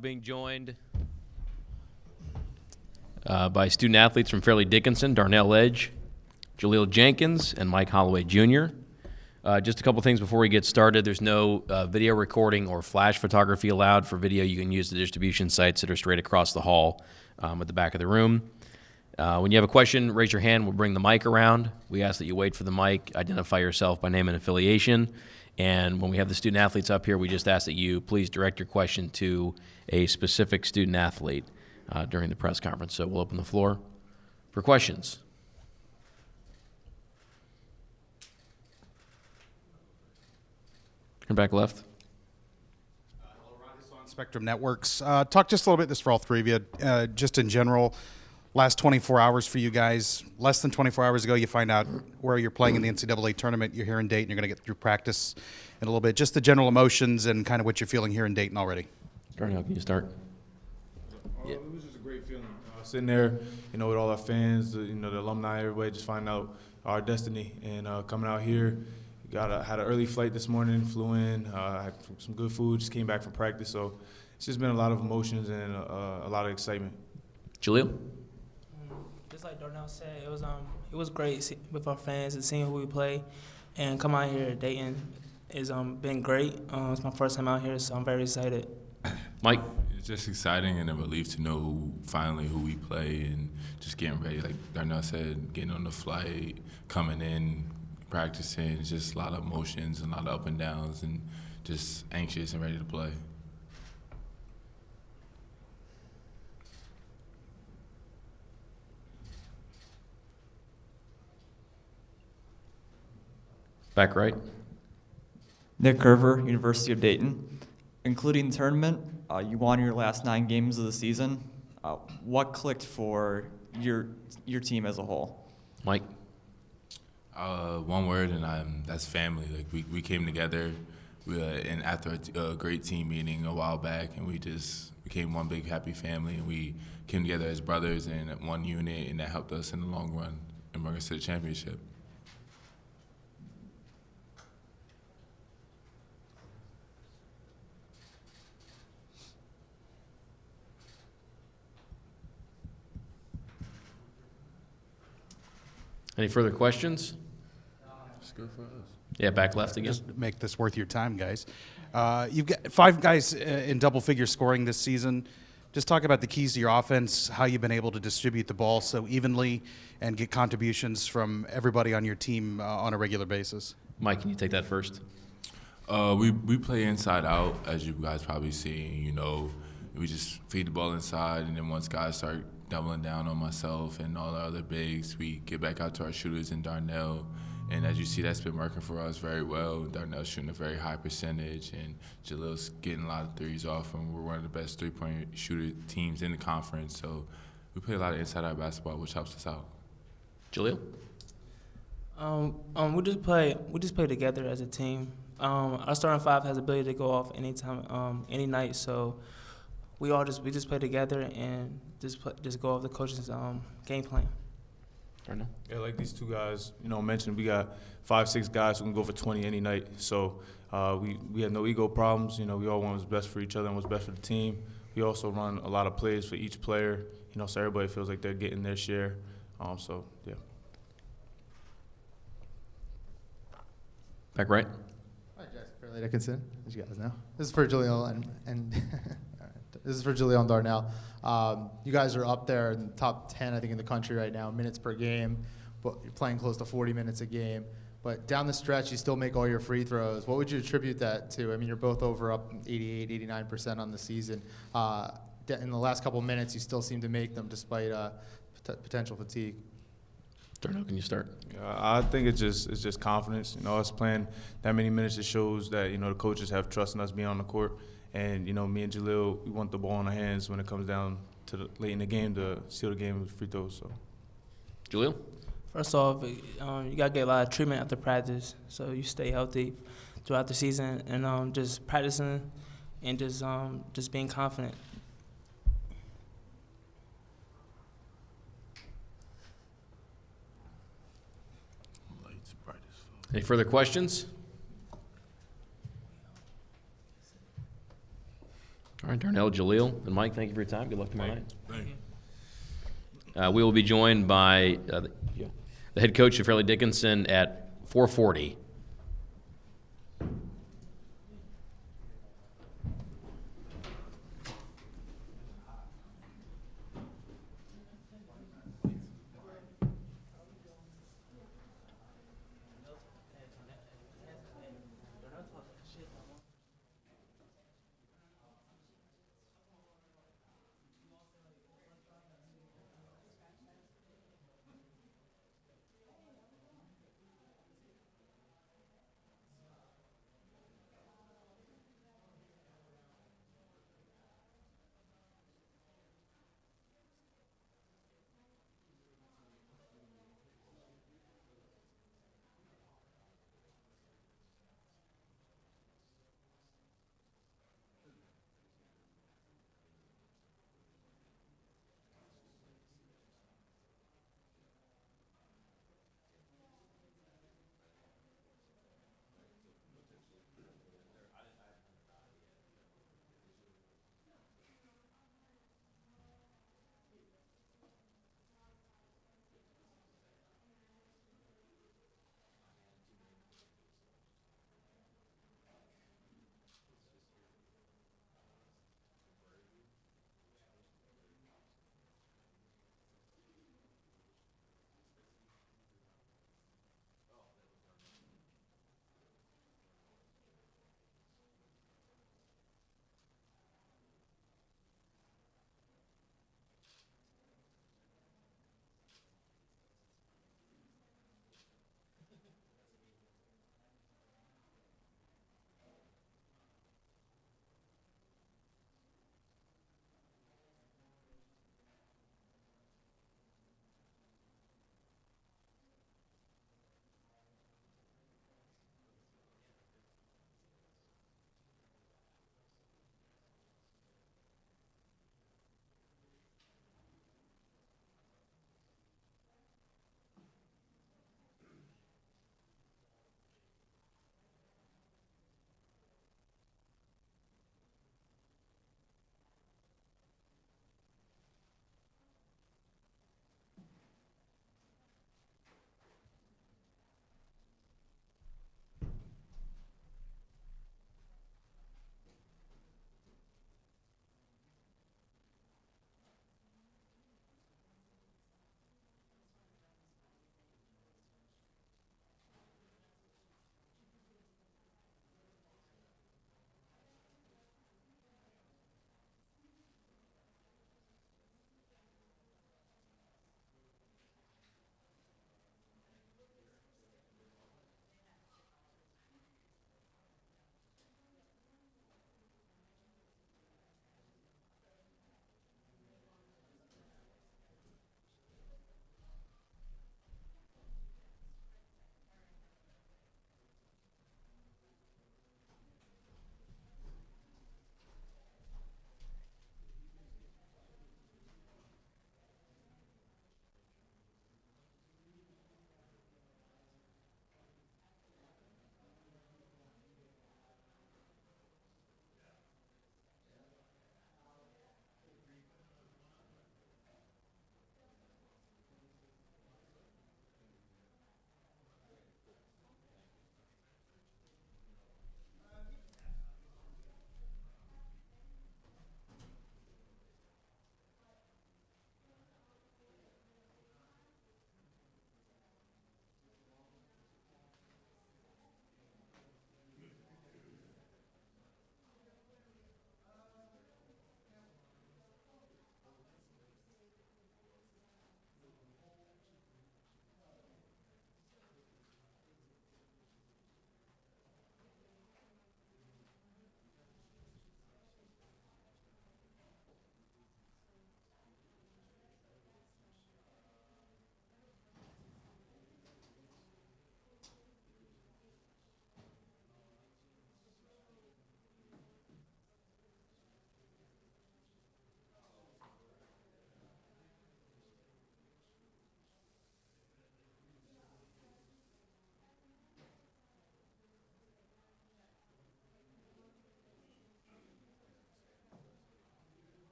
being joined by student athletes from Fairleigh Dickinson, Darnell Edge, Jaleel Jenkins, and Mike Holloway Jr. Just a couple things before we get started. There's no video recording or flash photography allowed. For video, you can use the distribution sites that are straight across the hall at the back of the room. When you have a question, raise your hand. We'll bring the mic around. We ask that you wait for the mic, identify yourself by name and affiliation. And when we have the student athletes up here, we just ask that you please direct your question to a specific student athlete during the press conference. So we'll open the floor for questions. Turn back left. Hello, Ron. This is on Spectrum Networks. Talk just a little bit, this for all three of you, just in general. Last 24 hours for you guys. Less than 24 hours ago, you find out where you're playing in the NCAA tournament. You're here in Dayton. You're going to get through practice in a little bit. Just the general emotions and kind of what you're feeling here in Dayton already. Darnell, can you start? It was just a great feeling. Sitting there, with all our fans, the alumni, everybody, just finding out our destiny. And coming out here, had an early flight this morning, flew in, had some good food, just came back from practice. So it's just been a lot of emotions and a lot of excitement. Jaleel? Just like Darnell said, it was great with our fans and seeing who we play, and come out here at Dayton has been great. It's my first time out here, so I'm very excited. Mike? It's just exciting and a relief to know finally who we play and just getting ready. Like Darnell said, getting on the flight, coming in, practicing. It's just a lot of emotions and a lot of up and downs and just anxious and ready to play. Back right. Nick Curver, University of Dayton. Including the tournament, you won your last 9 games of the season. What clicked for your team as a whole? Mike? One word, and that's family. Like we came together, and after a great team meeting a while back, and we just became one big happy family, and we came together as brothers and one unit, and that helped us in the long run and bring us to the championship. Any further questions? It's good for us. Yeah, back left again. Just make this worth your time, guys. You've got 5 guys in double-figure scoring this season. Just talk about the keys to your offense, how you've been able to distribute the ball so evenly and get contributions from everybody on your team on a regular basis. Mike, can you take that first? We play inside out, as you guys probably see. We just feed the ball inside, and then once guys start doubling down on myself and all the other bigs, we get back out to our shooters and Darnell. And as you see, that's been working for us very well. Darnell's shooting a very high percentage, and Jaleel's getting a lot of threes off, and we're one of the best three-point shooter teams in the conference. So we play a lot of inside-out basketball, which helps us out. Jaleel? We just play together as a team. Our starting 5 has the ability to go off anytime, any night. So we just play together and just go off the coach's game plan. Darnell? Yeah, like these 2 guys, mentioned, we got 5, 6 guys who can go for 20 any night. So we have no ego problems. We all want what's best for each other and what's best for the team. We also run a lot of plays for each player, so everybody feels like they're getting their share. So, yeah. Back right. Hi, Jackson Fairleigh Dickinson, as you guys know. This is for Jaleel and this is for Jaleel and Darnell. You guys are up there in the top 10, I think, in the country right now, minutes per game, but you're playing close to 40 minutes a game. But down the stretch, you still make all your free throws. What would you attribute that to? I mean, you're both up 88, 89% on the season. In the last couple minutes, you still seem to make them despite potential fatigue. Darnell, can you start? I think it's just confidence. Us playing that many minutes, it shows that the coaches have trust in us being on the court. And me and Jaleel, we want the ball in our hands when it comes down to late in the game to seal the game with free throws. So, Jaleel? First off, you gotta get a lot of treatment after practice, so you stay healthy throughout the season, and just practicing and just being confident. Any further questions? All right, Darnell, Jaleel, and Mike, thank you for your time. Good luck tomorrow night. Thank you. We will be joined by the head coach of Fairleigh Dickinson at 4:40.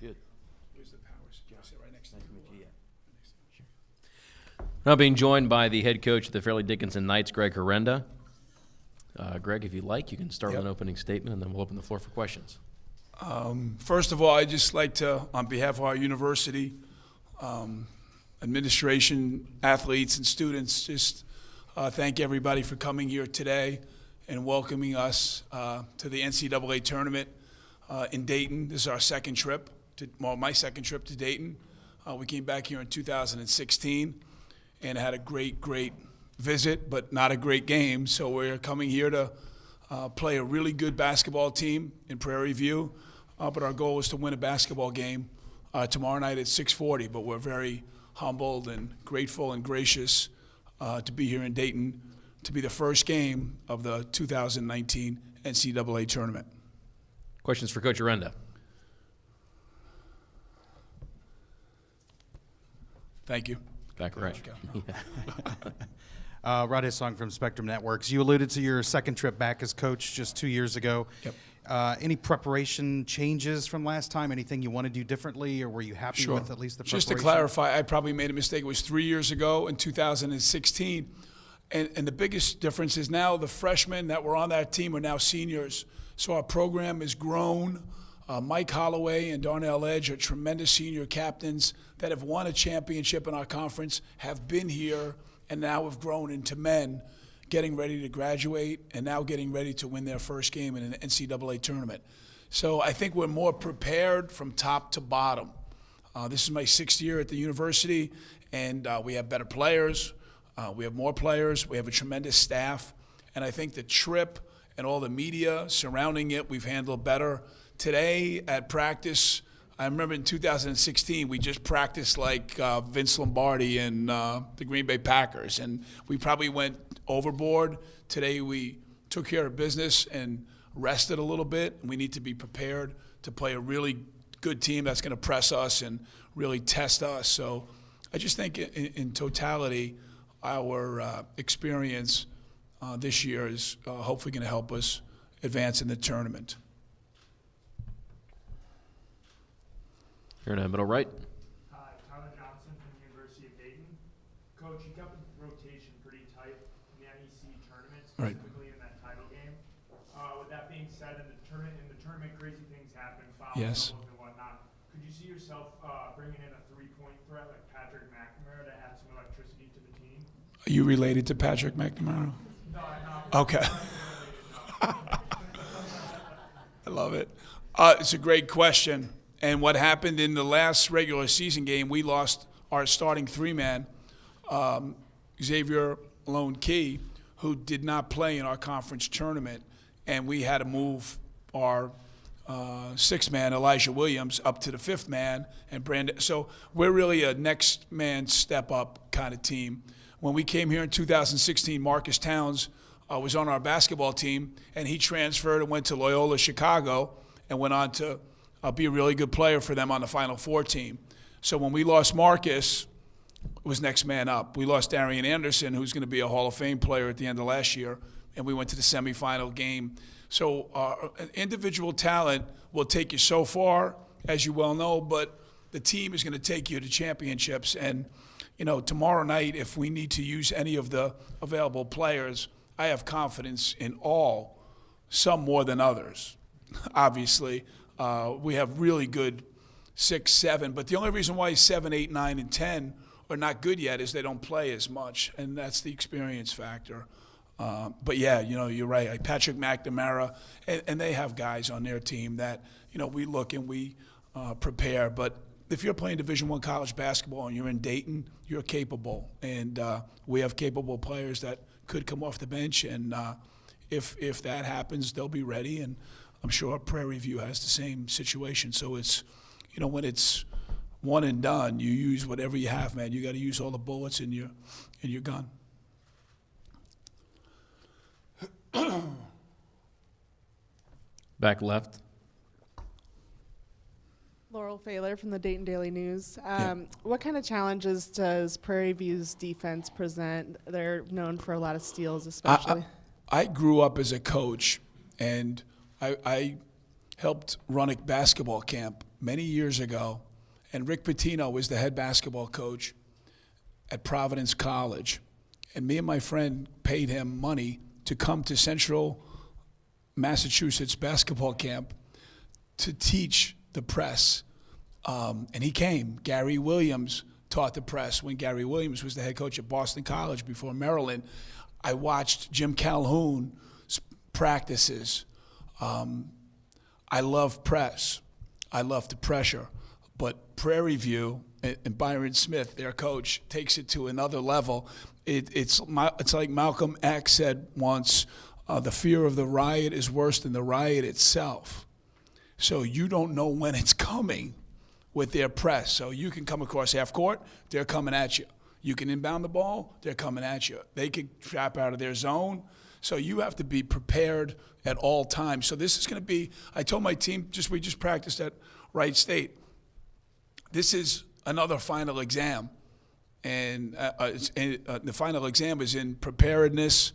Good. Where's the powers? Can I sit right next to you? Now being joined by the head coach of the Fairleigh Dickinson Knights, Greg Horrenda. Greg, if you'd like, you can start with an opening statement, and then we'll open the floor for questions. First of all, I'd just like to, on behalf of our university, administration, athletes, and students, just thank everybody for coming here today and welcoming us to the NCAA tournament in Dayton. This is our second trip, my second trip to Dayton. We came back here in 2016 and had a great visit, but not a great game. So we're coming here to play a really good basketball team in Prairie View. But our goal is to win a basketball game tomorrow night at 6:40. But we're very humbled and grateful and gracious to be here in Dayton to be the first game of the 2019 NCAA tournament. Questions for Coach Horrenda? Thank you. Back right. Rod Hissong from Spectrum Networks. You alluded to your second trip back as coach just 2 years ago. Yep. Any preparation changes from last time? Anything you want to do differently, or were you happy with at least the preparation? Just to clarify, I probably made a mistake. It was 3 years ago in 2016. And the biggest difference is now the freshmen that were on that team are now seniors. So our program has grown. Mike Holloway and Darnell Edge are tremendous senior captains that have won a championship in our conference, have been here, and now have grown into men, getting ready to graduate and now getting ready to win their first game in an NCAA tournament. So I think we're more prepared from top to bottom. This is my 6th year at the university, and we have better players. We have more players. We have a tremendous staff. And I think the trip and all the media surrounding it, we've handled better. Today at practice, I remember in 2016, we just practiced like Vince Lombardi and the Green Bay Packers, and we probably went overboard. Today we took care of business and rested a little bit. We need to be prepared to play a really good team that's going to press us and really test us. So I just think in totality, our experience this year is hopefully going to help us advance in the tournament. Here in the middle right. Hi, Tyler Johnson from the University of Dayton. Coach, you kept the rotation pretty tight in the NEC tournament, specifically in that title game. With that being said, in the tournament, crazy things happen, fouls, doubles, and whatnot. Could you see yourself bringing in a three-point threat like Patrick McNamara to add some electricity to the team? Are you related to Patrick McNamara? No, I'm not. Okay. I love it. It's a great question. And what happened in the last regular season game, we lost our starting three-man, Xavier Lone Key, who did not play in our conference tournament. And we had to move our sixth-man, Elijah Williams, up to the fifth man. And Brandon. So we're really a next man step up kind of team. When we came here in 2016, Marcus Towns was on our basketball team, and he transferred and went to Loyola Chicago and went on to be a really good player for them on the Final Four team. So when we lost Marcus, it was next man up. We lost Darian Anderson, who's going to be a Hall of Fame player at the end of last year, and we went to the semifinal game. So individual talent will take you so far, as you well know, but the team is going to take you to championships. And, you know, tomorrow night, if we need to use any of the available players, I have confidence in all, some more than others, obviously. We have really good 6, 7, but the only reason why 7, 8, 9, and 10 are not good yet is they don't play as much, and that's the experience factor. But yeah, you know, you're right. Like Patrick McNamara, and they have guys on their team that, you know, we look and we prepare. But if you're playing Division I college basketball and you're in Dayton, you're capable, and we have capable players that could come off the bench, and if that happens, they'll be ready. And I'm sure Prairie View has the same situation. So it's, you know, when it's one and done, you use whatever you have, man. You got to use all the bullets in your gun. Back left. Laurel Fairleigh from the Dayton Daily News. What kind of challenges does Prairie View's defense present? They're known for a lot of steals, especially. I grew up as a coach, and I helped run a basketball camp many years ago, and Rick Pitino was the head basketball coach at Providence College. And me and my friend paid him money to come to Central Massachusetts basketball camp to teach the press. And he came. Gary Williams taught the press when Gary Williams was the head coach at Boston College before Maryland. I watched Jim Calhoun's practices. I love press. I love the pressure. But Prairie View and Byron Smith, their coach, takes it to another level. It's like Malcolm X said once, the fear of the riot is worse than the riot itself. So you don't know when it's coming with their press. So you can come across half court, they're coming at you. You can inbound the ball, they're coming at you. They could trap out of their zone. So you have to be prepared at all times. So this is going to be, I told my team, we just practiced at Wright State. This is another final exam. And the final exam is in preparedness.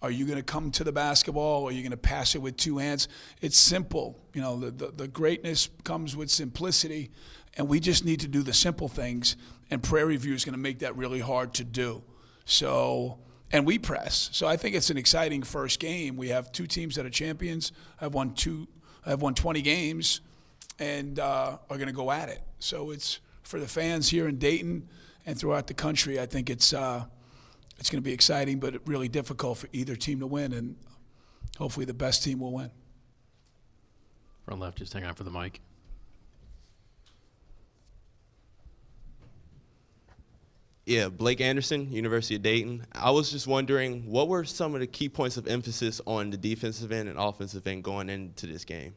Are you going to come to the basketball? Or are you going to pass it with two hands? It's simple. You know, the greatness comes with simplicity, and we just need to do the simple things, and Prairie View is going to make that really hard to do. So, and we press. So I think it's an exciting first game. We have two teams that are champions, have won 20 games, and are going to go at it. So it's for the fans here in Dayton and throughout the country. I think it's going to be exciting, but really difficult for either team to win, and hopefully the best team will win. Front left, just hang on for the mic. Yeah, Blake Anderson, University of Dayton. I was just wondering, what were some of the key points of emphasis on the defensive end and offensive end going into this game?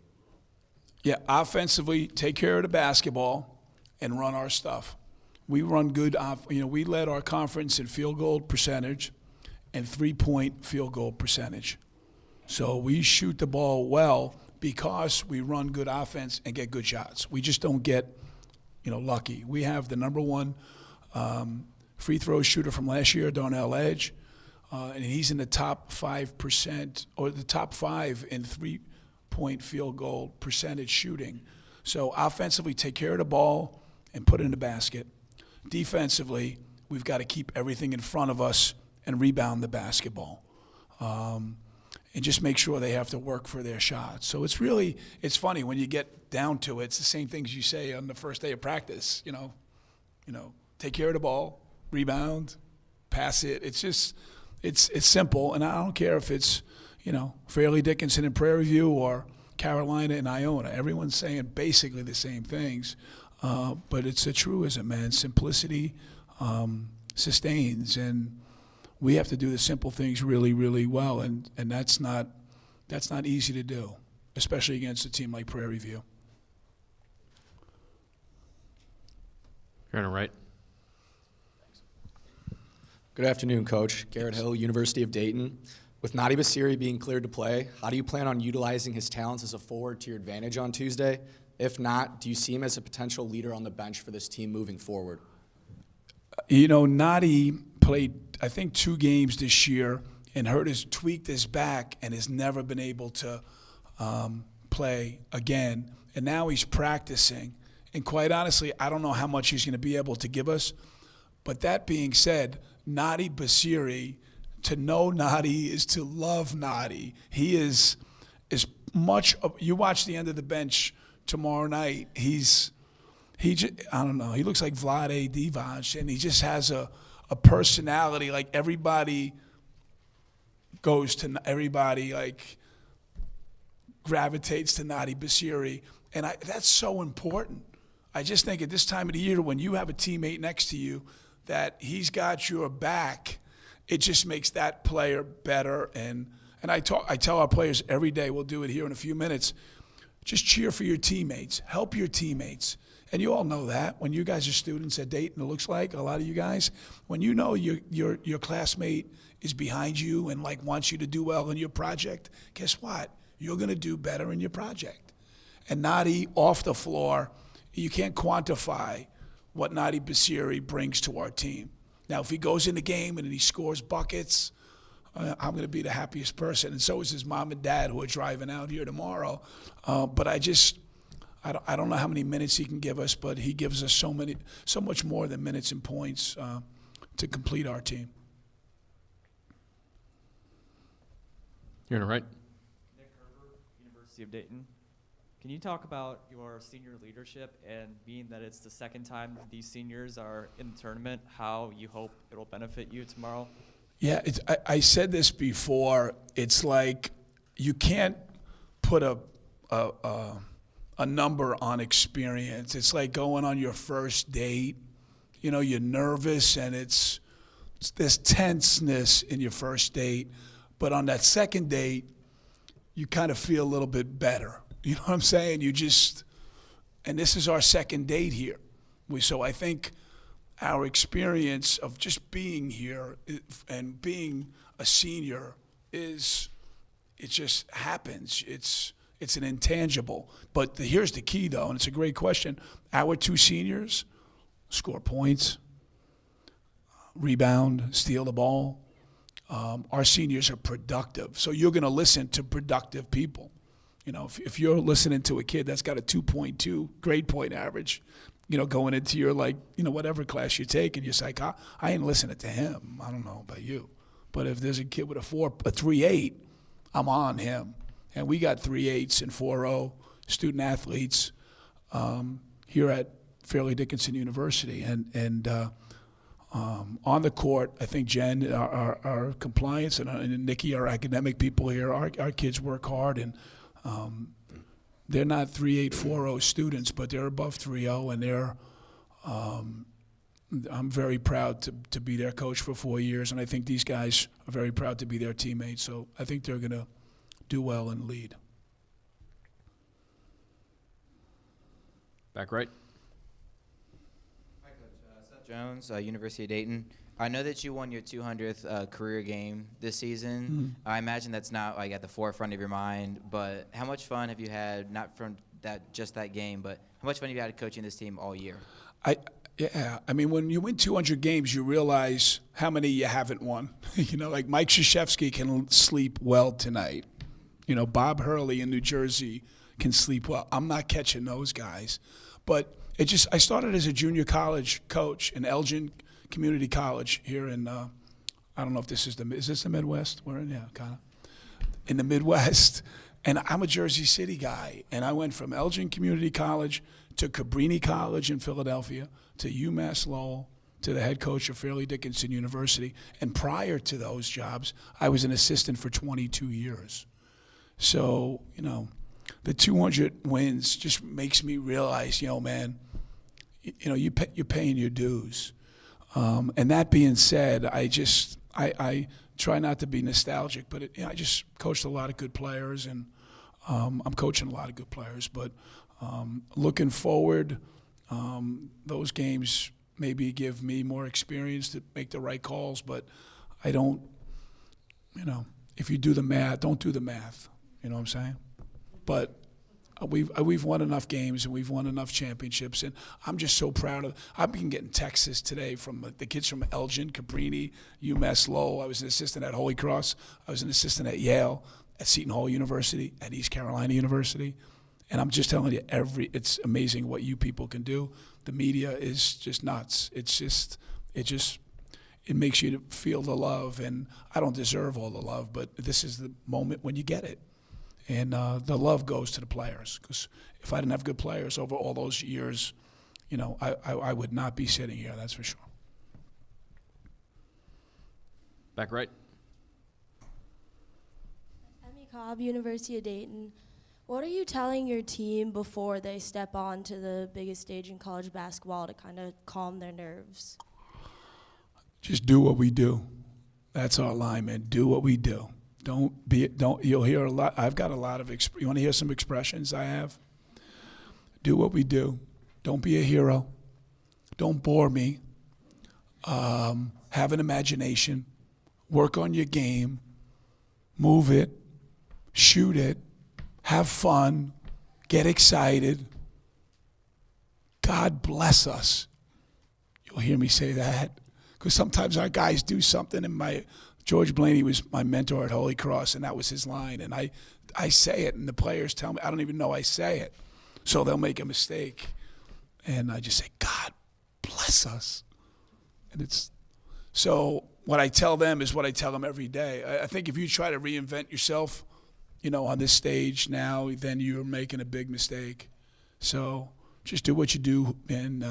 Yeah, offensively, take care of the basketball and run our stuff. We run good. We led our conference in field goal percentage and three-point field goal percentage. So we shoot the ball well because we run good offense and get good shots. We just don't get, lucky. We have the number one free throw shooter from last year, Darnell Edge, and he's in the top 5% or the top 5 in three-point field goal percentage shooting. So offensively, take care of the ball and put it in the basket. Defensively, we've got to keep everything in front of us and rebound the basketball, and just make sure they have to work for their shots. So it's funny when you get down to it. It's the same things you say on the first day of practice. Take care of the ball, rebound, pass it. It's simple, and I don't care if it's Fairleigh, Dickinson, and Prairie View or Carolina and Iona. Everyone's saying basically the same things. But it's a truism, man. Simplicity sustains, and we have to do the simple things really, really well, and that's not easy to do, especially against a team like Prairie View. You're on the right. Good afternoon, Coach. Garrett Hill, University of Dayton. With Nadi Basiri being cleared to play, how do you plan on utilizing his talents as a forward to your advantage on Tuesday? If not, do you see him as a potential leader on the bench for this team moving forward? Nadi played, I think, 2 games this year and tweaked his back and has never been able to play again. And now he's practicing. And quite honestly, I don't know how much he's going to be able to give us. But that being said, Nadi Basiri, to know Nadi is to love Nadi. He is much. You watch the end of the bench tomorrow night. I don't know. He looks like Vlade Divac, and he just has a personality. Like everybody goes to everybody. Like gravitates to Nadi Basiri, and that's so important. I just think at this time of the year, when you have a teammate next to you that he's got your back, it just makes that player better. And I tell our players every day, we'll do it here in a few minutes, just cheer for your teammates. Help your teammates. And you all know that. When you guys are students at Dayton, it looks like, a lot of you guys, when you know your classmate is behind you and wants you to do well in your project, guess what? You're going to do better in your project. And Nadi, off the floor, you can't quantify what Nadi Basiri brings to our team. Now, if he goes in the game and he scores buckets, I'm going to be the happiest person. And so is his mom and dad who are driving out here tomorrow. But I don't know how many minutes he can give us, but he gives us so much more than minutes and points to complete our team. You're in the right. Nick Kerber, University of Dayton. Can you talk about your senior leadership and being that it's the second time these seniors are in the tournament, how you hope it'll benefit you tomorrow? Yeah, I said this before. It's like you can't put a number on experience. It's like going on your first date. You know, you're nervous and it's there's tenseness in your first date. But on that second date, you kind of feel a little bit better. You know what I'm saying? And this is our second date here. So I think our experience of just being here and being a senior it just happens. It's an intangible. But here's the key, though, and it's a great question. Our two seniors score points, rebound, steal the ball. Our seniors are productive. So you're going to listen to productive people. You know, if you're listening to a kid that's got a 2.2 grade point average, you know, going into your, like, you know, whatever class you take, and you're like, I ain't listening to him. I don't know about you. But if there's a kid with a 3.8, I'm on him. And we got 3.8s and 4.0 student athletes here at Fairleigh Dickinson University. And on the court, I think Jen, our compliance, and Nikki, our academic people here, our kids work hard, and they're not 3.8, 4.0 students, but they're above 3.0, and they're. I'm very proud to be their coach for 4 years, and I think these guys are very proud to be their teammates. So I think they're going to do well and lead. Back right. Hi, Coach. Seth Jones, University of Dayton. I know that you won your 200th career game this season. Mm-hmm. I imagine that's not like at the forefront of your mind, but how much fun have you had, not from just that game, but how much fun have you had coaching this team all year? Yeah, I mean, when you win 200 games, you realize how many you haven't won. You know, like Mike Krzyzewski can sleep well tonight. You know, Bob Hurley in New Jersey can sleep well. I'm not catching those guys. But I started as a junior college coach in Elgin Community College here in, I don't know if is this the Midwest? We're in, yeah, kind of. In the Midwest. And I'm a Jersey City guy. And I went from Elgin Community College to Cabrini College in Philadelphia, to UMass Lowell, to the head coach of Fairleigh Dickinson University. And prior to those jobs, I was an assistant for 22 years. So, you know, the 200 wins just makes me realize, you know, man, you know, you're paying your dues. And that being said, I try not to be nostalgic, but I just coached a lot of good players, and I'm coaching a lot of good players. But looking forward, those games maybe give me more experience to make the right calls, but I don't, you know, if you do the math, don't do the math. You know what I'm saying? But we've won enough games and we've won enough championships, and I'm just so proud of. I've been getting texts today from the kids from Elgin, Cabrini, UMass Lowell. I was an assistant at Holy Cross. I was an assistant at Yale, at Seton Hall University, at East Carolina University, and I'm just telling you, it's amazing what you people can do. The media is just nuts. It makes you feel the love, and I don't deserve all the love, but this is the moment when you get it. And the love goes to the players, because if I didn't have good players over all those years, you know, I would not be sitting here, that's for sure. Back right. Emmy Cobb, University of Dayton. What are you telling your team before they step on to the biggest stage in college basketball to kind of calm their nerves? Just do what we do. That's our line, man. Do what we do. You'll hear a lot. I've got a lot of, you want to hear some expressions I have? Do what we do. Don't be a hero. Don't bore me. Have an imagination. Work on your game. Move it. Shoot it. Have fun. Get excited. God bless us. You'll hear me say that. Because sometimes our guys do something and my George Blaney was my mentor at Holy Cross, and that was his line. And I say it, and the players tell me, I don't even know I say it. So they'll make a mistake. And I just say, God bless us. And it's so what I tell them is what I tell them every day. I think if you try to reinvent yourself, on this stage now, then you're making a big mistake. So just do what you do, and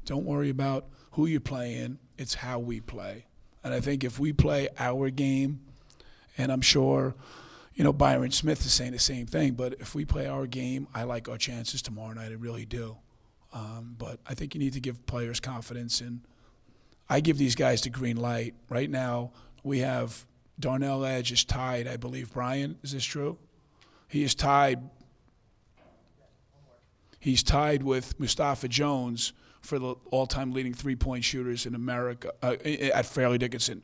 don't worry about who you're playing. It's how we play. And I think if we play our game, and I'm sure, Byron Smith is saying the same thing, but if we play our game, I like our chances tomorrow night. I really do. But I think you need to give players confidence, and I give these guys the green light. Right now, we have Darnell Edge is tied, I believe. Brian, is this true? He is tied. He's tied with Mustafa Jones for the all-time leading three-point shooters in America at Fairleigh Dickinson.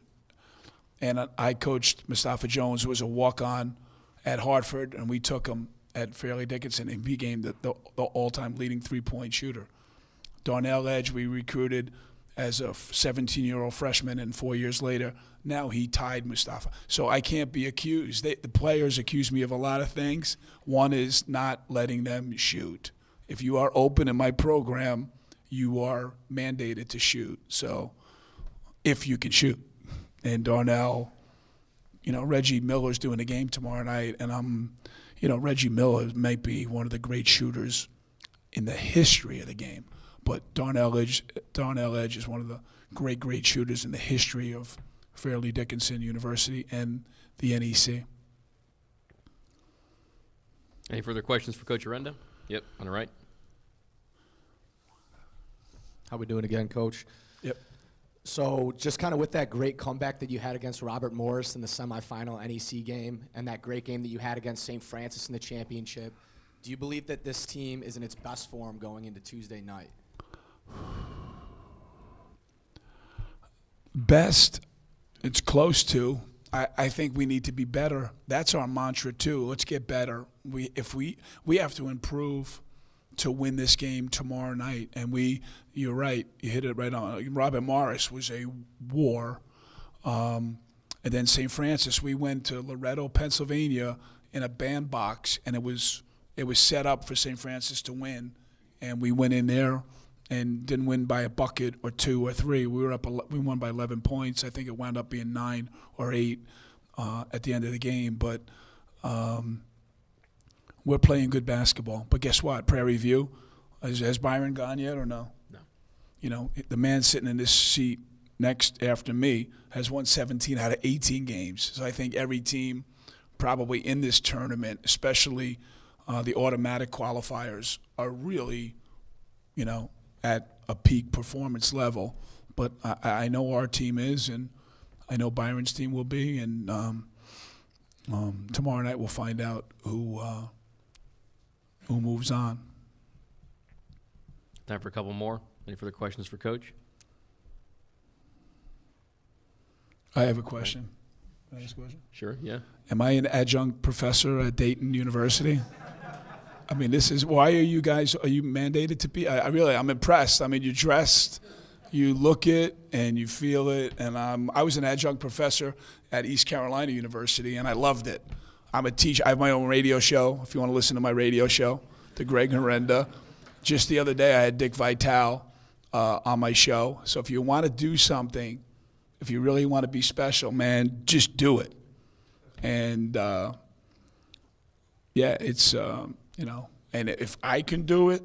And I coached Mustafa Jones, who was a walk-on at Hartford, and we took him at Fairleigh Dickinson and became the all-time leading three-point shooter. Darnell Edge, we recruited as a 17-year-old freshman, and 4 years later, now he tied Mustafa. So I can't be accused. The players accuse me of a lot of things. One is not letting them shoot. If you are open in my program, you are mandated to shoot. So if you can shoot. And Darnell, Reggie Miller's doing a game tomorrow night, and Reggie Miller might be one of the great shooters in the history of the game. But Darnell Edge is one of the great shooters in the history of Fairleigh Dickinson University and the NEC. Any further questions for Coach Arenda? Yep, on the right. How we doing again, Coach? Yep. So just kind of with that great comeback that you had against Robert Morris in the semifinal NEC game and that great game that you had against St. Francis in the championship, do you believe that this team is in its best form going into Tuesday night? Best, it's close to. I think we need to be better. That's our mantra too. Let's get better. We have to improve to win this game tomorrow night. And you're right, you hit it right on. Robert Morris was a war. And then St. Francis, we went to Loretto, Pennsylvania in a bandbox, and it was set up for St. Francis to win. And we went in there and didn't win by a bucket or two or three. We won by 11 points. I think it wound up being 9 or 8 at the end of the game. But we're playing good basketball. But guess what? Prairie View, has Byron gone yet or no? No. The man sitting in this seat next after me has won 17 out of 18 games. So I think every team probably in this tournament, especially the automatic qualifiers, are really, at a peak performance level. But I know our team is, and I know Byron's team will be, and tomorrow night we'll find out who moves on. Time for a couple more. Any further questions for Coach? I have a question. Can I ask a question? Sure, yeah. Am I an adjunct professor at Dayton University? I mean, why are you mandated to be? I'm impressed. I mean, you're dressed, you look it, and you feel it. And I was an adjunct professor at East Carolina University, and I loved it. I'm a teacher. I have my own radio show, if you want to listen to my radio show, the Greg Arenda. Just the other day, I had Dick Vitale on my show. So if you want to do something, if you really want to be special, man, just do it. And, it's, and if I can do it,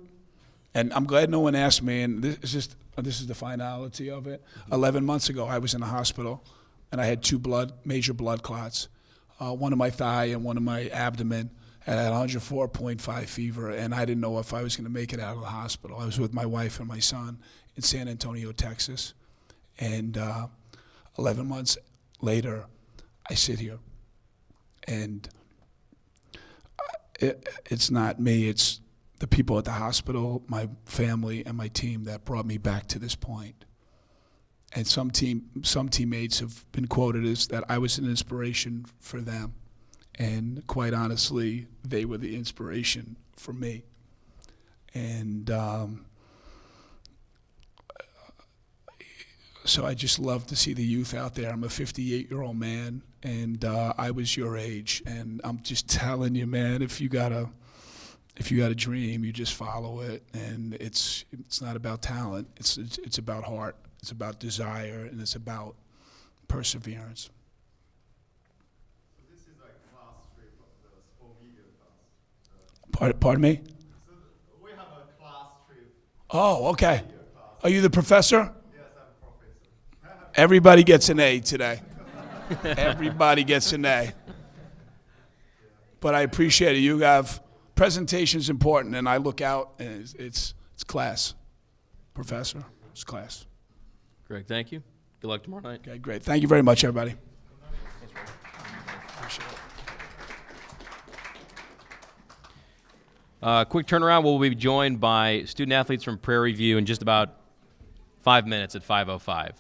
and I'm glad no one asked me, and this is the finality of it. 11 months ago, I was in the hospital, and I had 2 major blood clots, one in my thigh and one in my abdomen. And I had 104.5 fever, and I didn't know if I was going to make it out of the hospital. I was with my wife and my son in San Antonio, Texas. And 11 months later, I sit here. And it's not me, it's the people at the hospital, my family, and my team that brought me back to this point. And some teammates have been quoted as that I was an inspiration for them. And quite honestly, they were the inspiration for me. And So I just love to see the youth out there. I'm a 58-year-old man, and I was your age, and I'm just telling you, man, if you got a dream, you just follow it, and it's not about talent. It's about heart. It's about desire, and it's about perseverance. So this is like class trip of the sport media class. Pardon me? So we have a class trip. Oh, okay. Are you the professor? Yes, I'm a professor. Everybody gets an A today. Everybody gets an A. But I appreciate it. You have presentation is important, and I look out, and it's class. Professor, it's class. Greg, thank you. Good luck tomorrow night. Okay, great. Thank you very much, everybody. Quick turnaround. We'll be joined by student athletes from Prairie View in just about 5 minutes at 5:05.